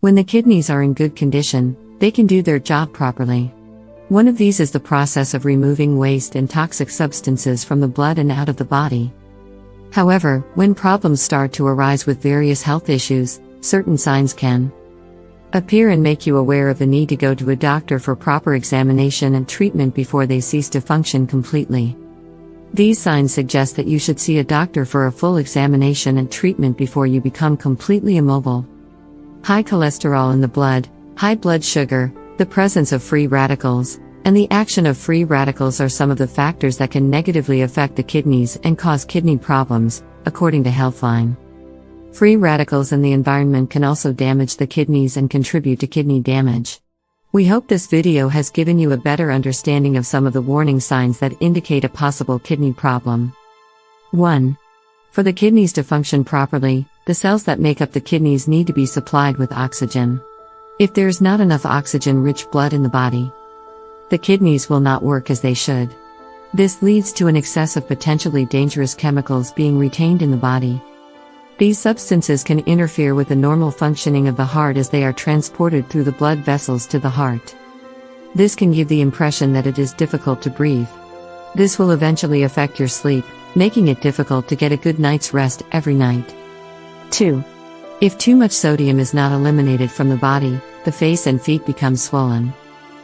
When the kidneys are in good condition, they can do their job properly. One of these is the process of removing waste and toxic substances from the blood and out of the body. However, when problems start to arise with various health issues, certain signs can appear and make you aware of the need to go to a doctor for proper examination and treatment before they cease to function completely. These signs suggest that you should see a doctor for a full examination and treatment before you become completely immobile. High cholesterol in the blood, high blood sugar, the presence of free radicals, and the action of free radicals are some of the factors that can negatively affect the kidneys and cause kidney problems, according to Healthline. Free radicals in the environment can also damage the kidneys and contribute to kidney damage. We hope this video has given you a better understanding of some of the warning signs that indicate a possible kidney problem. 1. For the kidneys to function properly, the cells that make up the kidneys need to be supplied with oxygen. If there is not enough oxygen-rich blood in the body, the kidneys will not work as they should. This leads to an excess of potentially dangerous chemicals being retained in the body. These substances can interfere with the normal functioning of the heart as they are transported through the blood vessels to the heart. This can give the impression that it is difficult to breathe. This will eventually affect your sleep, making it difficult to get a good night's rest every night. 2. If too much sodium is not eliminated from the body, the face and feet become swollen.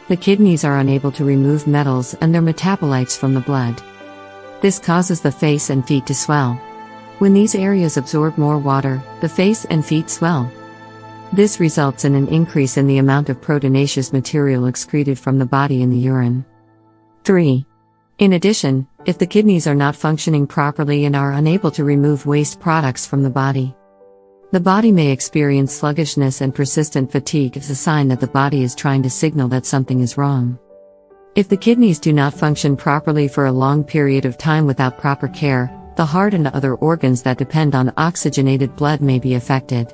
The kidneys are unable to remove metals and their metabolites from the blood. This causes the face and feet to swell. When these areas absorb more water, the face and feet swell. This results in an increase in the amount of proteinaceous material excreted from the body in the urine. 3. In addition, if the kidneys are not functioning properly and are unable to remove waste products from the body may experience sluggishness and persistent fatigue as a sign that the body is trying to signal that something is wrong. If the kidneys do not function properly for a long period of time without proper care, the heart and other organs that depend on oxygenated blood may be affected.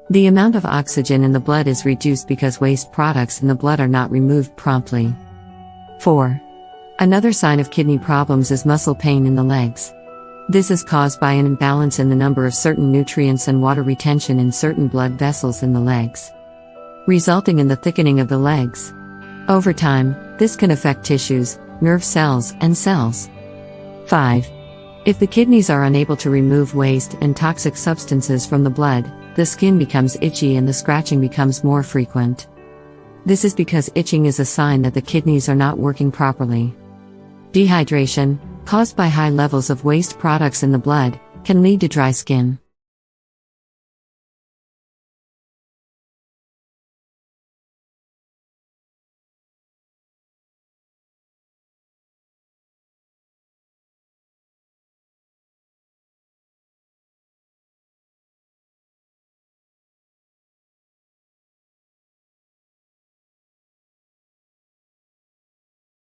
The amount of oxygen in the blood is reduced because waste products in the blood are not removed promptly. 4. Another sign of kidney problems is muscle pain in the legs. This is caused by an imbalance in the number of certain nutrients and water retention in certain blood vessels in the legs, resulting in the thickening of the legs. Over time, this can affect tissues, nerve cells, and cells. 5. If the kidneys are unable to remove waste and toxic substances from the blood, the skin becomes itchy and the scratching becomes more frequent. This is because itching is a sign that the kidneys are not working properly. Dehydration, caused by high levels of waste products in the blood, can lead to dry skin.